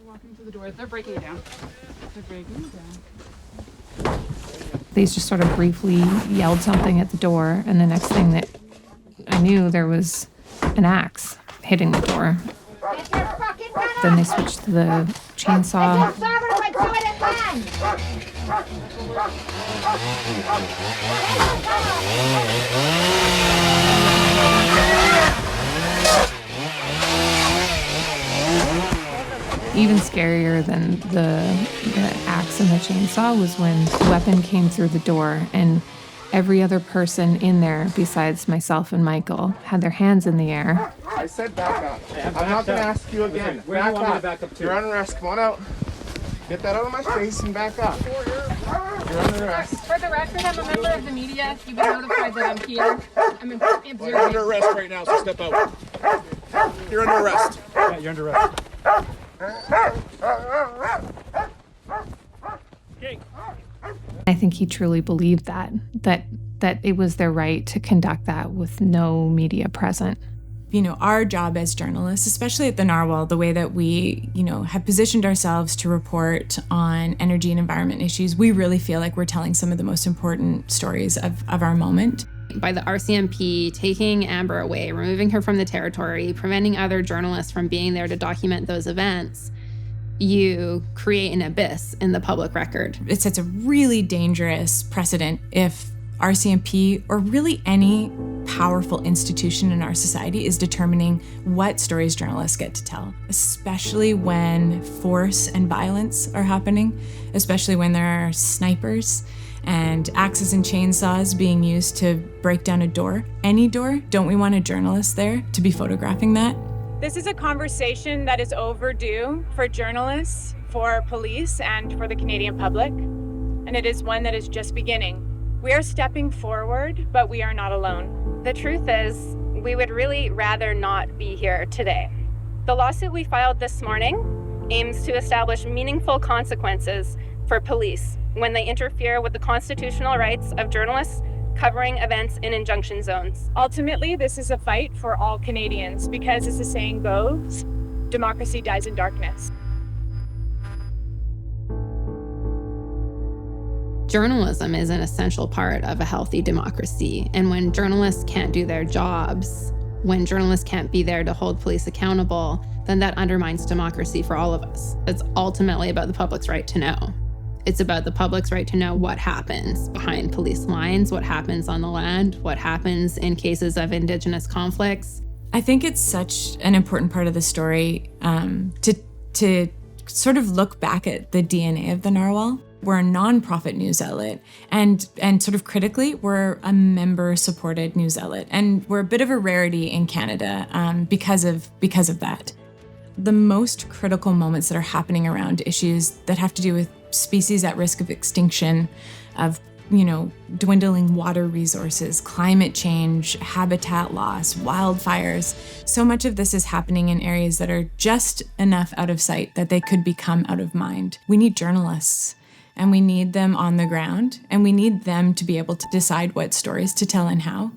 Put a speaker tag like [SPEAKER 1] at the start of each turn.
[SPEAKER 1] Walking to the door. They're breaking it down.
[SPEAKER 2] They just sort of briefly yelled something at the door, and the next thing that I knew, there was an axe hitting the door. Then they switched to the chainsaw. Even scarier than the axe and the chainsaw was when the weapon came through the door, and every other person in there besides myself and Michael had their hands in the air.
[SPEAKER 3] I said back up. I'm not going to ask you again.
[SPEAKER 4] Listen, where do you want me to back up to?
[SPEAKER 3] You're under arrest. Come on out. Get that out of my face and back up. You're under arrest.
[SPEAKER 1] For the record, I'm a member of the media. You've been notified that I'm here. I'm observing.
[SPEAKER 4] You're under arrest right now, so step out. You're under arrest. Yeah, you're under arrest. Okay.
[SPEAKER 2] I think he truly believed that it was their right to conduct that with no media present.
[SPEAKER 5] Our job as journalists, especially at the Narwhal, the way that we, have positioned ourselves to report on energy and environment issues, we really feel like we're telling some of the most important stories of our moment.
[SPEAKER 6] By the RCMP taking Amber away, removing her from the territory, preventing other journalists from being there to document those events, you create an abyss in the public record.
[SPEAKER 5] It sets a really dangerous precedent if RCMP or really any powerful institution in our society is determining what stories journalists get to tell, especially when force and violence are happening, especially when there are snipers and axes and chainsaws being used to break down a door. Any door, don't we want a journalist there to be photographing that?
[SPEAKER 7] This is a conversation that is overdue for journalists, for police, and for the Canadian public, and it is one that is just beginning. We are stepping forward, but we are not alone.
[SPEAKER 8] The truth is, we would really rather not be here today. The lawsuit we filed this morning aims to establish meaningful consequences for police when they interfere with the constitutional rights of journalists covering events in injunction zones.
[SPEAKER 7] Ultimately, this is a fight for all Canadians because, as the saying goes, democracy dies in darkness.
[SPEAKER 6] Journalism is an essential part of a healthy democracy. And when journalists can't do their jobs, when journalists can't be there to hold police accountable, then that undermines democracy for all of us. It's ultimately about the public's right to know. It's about the public's right to know what happens behind police lines, what happens on the land, what happens in cases of Indigenous conflicts.
[SPEAKER 5] I think it's such an important part of the story to sort of look back at the DNA of the Narwhal. We're a nonprofit news outlet, and sort of critically, we're a member-supported news outlet, and we're a bit of a rarity in Canada because of that. The most critical moments that are happening around issues that have to do with species at risk of extinction, of dwindling water resources, climate change, habitat loss, wildfires. So much of this is happening in areas that are just enough out of sight that they could become out of mind. We need journalists. And we need them on the ground, and we need them to be able to decide what stories to tell and how.